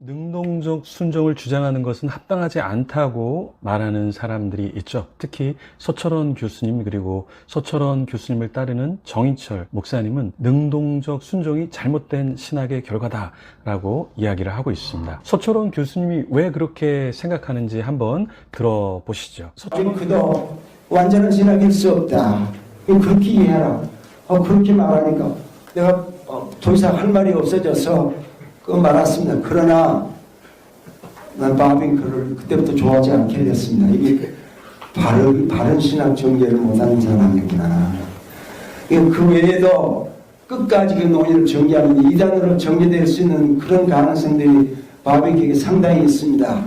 능동적 순종을 주장하는 것은 합당하지 않다고 말하는 사람들이 있죠. 특히 서철원 교수님 그리고 서철원 교수님을 따르는 정인철 목사님은 능동적 순종이 잘못된 신학의 결과다라고 이야기를 하고 있습니다. 서철원 교수님이 왜 그렇게 생각하는지 한번 들어보시죠. 그도 완전한 신학일 수 없다. 그렇게 이해하라. 그렇게 말하니까 내가 더 이상 할 말이 없어져서 말았습니다. 그러나 난 바빙크를 그때부터 좋아하지 않게 됐습니다. 이게 바른 신학 전개를 못하는 사람이구나. 그 외에도 끝까지 그 논의를 전개하는 이단으로 전개될 수 있는 그런 가능성들이 바빙크에게 상당히 있습니다.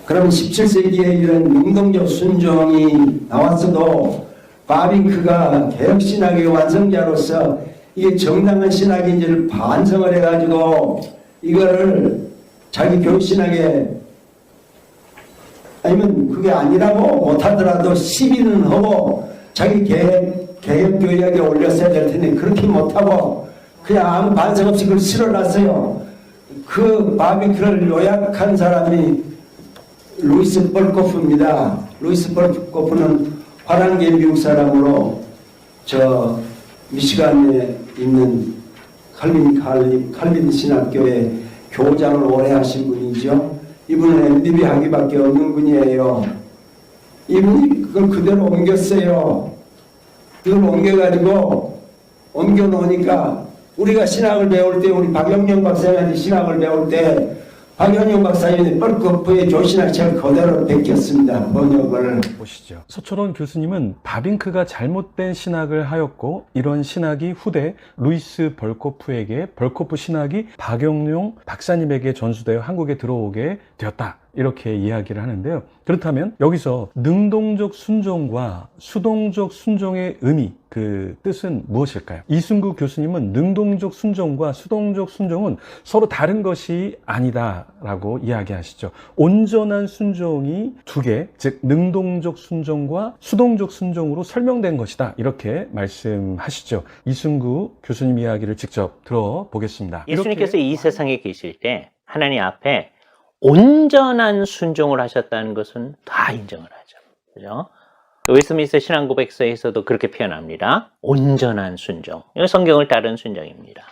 그러면 17세기에 이런 능동적 순종이 나왔어도 바빙크가 개혁신학의 완성자로서 이게 정당한 신학인지를 반성을 해가지고 이거를 자기 교신학에 아니면 그게 아니라고 못하더라도 시비는 하고 자기 개혁교역에 올렸어야 될 텐데 그렇게 못하고 그냥 아무 반성 없이 그걸 실어놨어요. 그 바빙크를 요약한 사람이 루이스 벌코프입니다. 루이스 벌코프는 화랑계 미국 사람으로 미시간에 있는 칼빈 신학교의 교장을 오래 하신 분이죠. 이분은 MDB 학위밖에 없는 분이에요. 이분이 그걸 그대로 옮겼어요. 그걸 옮겨놓으니까 우리가 신학을 배울 때 우리 박영영 박사님한테 신학을 배울 때 박영영 박사님이 벌코프의 조신학책을 그대로 베꼈습니다. 번역을. 보시죠. 서철원 교수님은 바빙크가 잘못된 신학을 하였고 이런 신학이 후대 루이스 벌코프에게 벌코프 신학이 박영용 박사님에게 전수되어 한국에 들어오게 되었다. 이렇게 이야기를 하는데요. 그렇다면 여기서 능동적 순종과 수동적 순종의 의미, 그 뜻은 무엇일까요? 이순구 교수님은 능동적 순종과 수동적 순종은 서로 다른 것이 아니다라고 이야기하시죠. 온전한 순종이 두 개, 즉 능동적 순종과 수동적 순종으로 설명된 것이다. 이렇게 말씀하시죠. 이순구 교수님 이야기를 직접 들어보겠습니다. 예수님께서 이 세상에 계실 때 하나님 앞에 온전한 순종을 하셨다는 것은 다 인정을 하죠. 그죠? 웨스트민스터 신앙고백서에서도 그렇게 표현합니다. 온전한 순종. 이건 성경을 따른 순종입니다.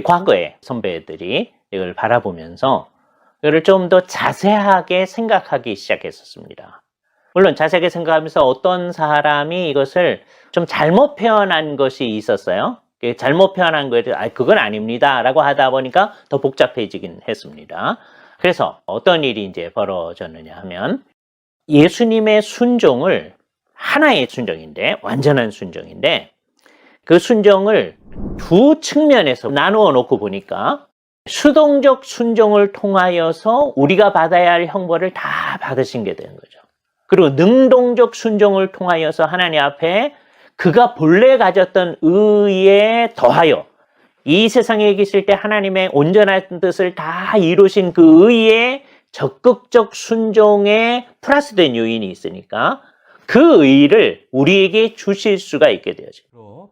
과거에 선배들이 이걸 바라보면서 이거를 좀 더 자세하게 생각하기 시작했었습니다. 물론 자세하게 생각하면서 어떤 사람이 이것을 좀 잘못 표현한 것이 있었어요. 잘못 표현한 거에 대해서 그건 아닙니다 라고 하다 보니까 더 복잡해지긴 했습니다. 그래서 어떤 일이 이제 벌어졌느냐 하면 예수님의 순종을 하나의 순종인데 완전한 순종인데 그 순종을 두 측면에서 나누어 놓고 보니까 수동적 순종을 통하여서 우리가 받아야 할 형벌을 다 받으신 게 되는 거죠. 그리고 능동적 순종을 통하여서 하나님 앞에 그가 본래 가졌던 의에 더하여 이 세상에 계실 때 하나님의 온전한 뜻을 다 이루신 그 의에 적극적 순종에 플러스된 요인이 있으니까 그 의를 우리에게 주실 수가 있게 되어져.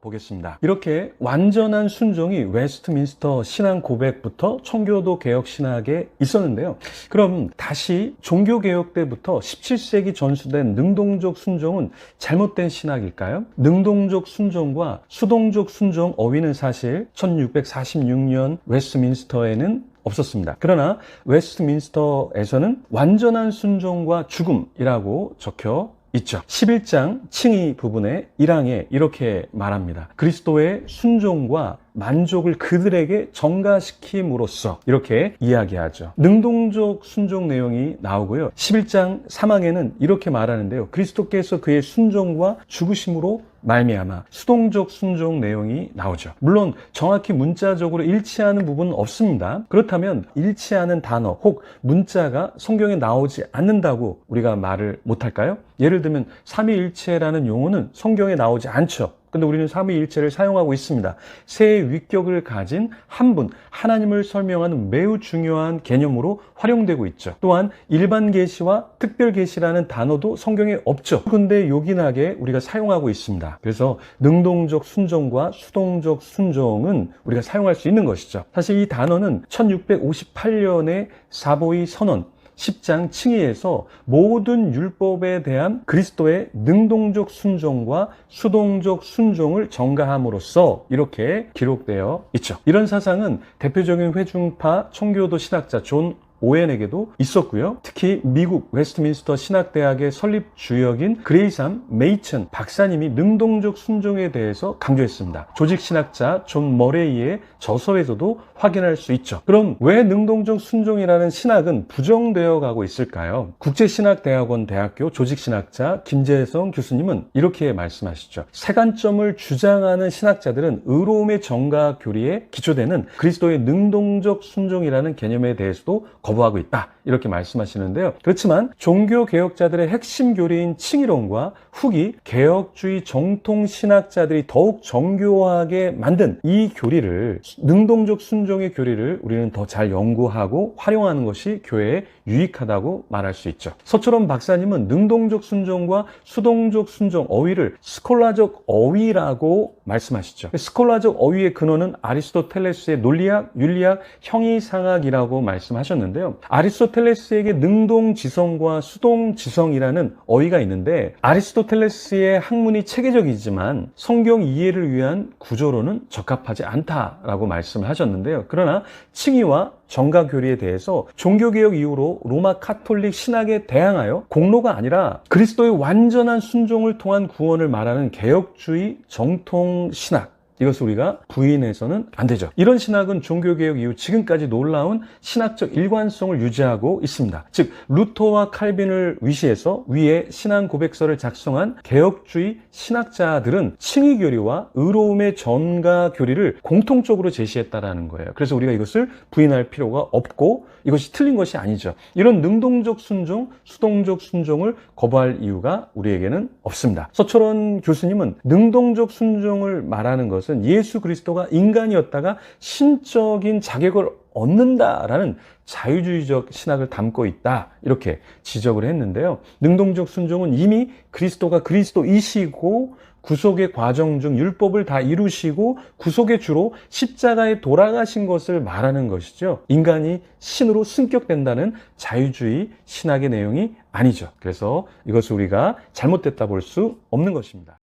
보겠습니다. 이렇게 완전한 순종이 웨스트민스터 신앙 고백부터 청교도 개혁 신학에 있었는데요. 그럼 다시 종교 개혁 때부터 17세기 전수된 능동적 순종은 잘못된 신학일까요? 능동적 순종과 수동적 순종 어휘는 사실 1646년 웨스트민스터에는 없었습니다. 그러나 웨스트민스터에서는 완전한 순종과 죽음이라고 적혀 있죠. 11장 칭의 부분의 1항에 이렇게 말합니다. 그리스도의 순종과 만족을 그들에게 전가시킴으로써 이렇게 이야기하죠. 능동적 순종 내용이 나오고요. 11장 3항에는 이렇게 말하는데요. 그리스도께서 그의 순종과 죽으심으로 말미암아 수동적 순종 내용이 나오죠. 물론 정확히 문자적으로 일치하는 부분은 없습니다. 그렇다면 일치하는 단어 혹 문자가 성경에 나오지 않는다고 우리가 말을 못할까요? 예를 들면 삼위일체라는 용어는 성경에 나오지 않죠. 근데 우리는 삼위일체를 사용하고 있습니다. 세 위격을 가진 한 분, 하나님을 설명하는 매우 중요한 개념으로 활용되고 있죠. 또한 일반 계시와 특별 계시라는 단어도 성경에 없죠. 근데 요긴하게 우리가 사용하고 있습니다. 그래서 능동적 순종과 수동적 순종은 우리가 사용할 수 있는 것이죠. 사실 이 단어는 1658년에 사보이 선언 10장 칭의에서 모든 율법에 대한 그리스도의 능동적 순종과 수동적 순종을 전가함으로써 이렇게 기록되어 있죠. 이런 사상은 대표적인 회중파 청교도 신학자 존 오웬에게도 있었고요. 특히 미국 웨스트민스터 신학대학의 설립 주역인 그레이삼 메이천 박사님이 능동적 순종에 대해서 강조했습니다. 조직신학자 존 머레이의 저서에서도 확인할 수 있죠. 그럼 왜 능동적 순종이라는 신학은 부정되어 가고 있을까요? 국제신학대학원 대학교 조직신학자 김재성 교수님은 이렇게 말씀하시죠. 세관점을 주장하는 신학자들은 의로움의 정가 교리에 기초되는 그리스도의 능동적 순종이라는 개념에 대해서도 거부하고 있다. 이렇게 말씀하시는데요. 그렇지만 종교개혁자들의 핵심 교리인 칭의론과 후기 개혁주의 정통신학자들이 더욱 정교하게 만든 이 교리를, 능동적 순종의 교리를 우리는 더 잘 연구하고 활용하는 것이 교회에 유익하다고 말할 수 있죠. 서철원 박사님은 능동적 순종과 수동적 순종 어휘를 스콜라적 어휘라고 말씀하시죠. 스콜라적 어휘의 근원은 아리스토텔레스의 논리학, 윤리학, 형이상학이라고 말씀하셨는데요. 아리스토텔레스에게 능동지성과 수동지성이라는 어휘가 있는데 아리스토텔레스의 학문이 체계적이지만 성경 이해를 위한 구조로는 적합하지 않다라고 말씀을 하셨는데요. 그러나 칭의와 정가 교리에 대해서 종교개혁 이후로 로마 카톨릭 신학에 대항하여 공로가 아니라 그리스도의 완전한 순종을 통한 구원을 말하는 개혁주의 정통 신학, 이것을 우리가 부인해서는 안 되죠. 이런 신학은 종교개혁 이후 지금까지 놀라운 신학적 일관성을 유지하고 있습니다. 즉 루터와 칼빈을 위시해서 위에 신앙 고백서를 작성한 개혁주의 신학자들은 칭의 교리와 의로움의 전가 교리를 공통적으로 제시했다라는 거예요. 그래서 우리가 이것을 부인할 필요가 없고 이것이 틀린 것이 아니죠. 이런 능동적 순종, 수동적 순종을 거부할 이유가 우리에게는 없습니다. 서철원 교수님은 능동적 순종을 말하는 것은 예수 그리스도가 인간이었다가 신적인 자격을 얻는다라는 자유주의적 신학을 담고 있다, 이렇게 지적을 했는데요. 능동적 순종은 이미 그리스도가 그리스도이시고 구속의 과정 중 율법을 다 이루시고 구속의 주로 십자가에 돌아가신 것을 말하는 것이죠. 인간이 신으로 승격된다는 자유주의 신학의 내용이 아니죠. 그래서 이것을 우리가 잘못됐다 볼 수 없는 것입니다.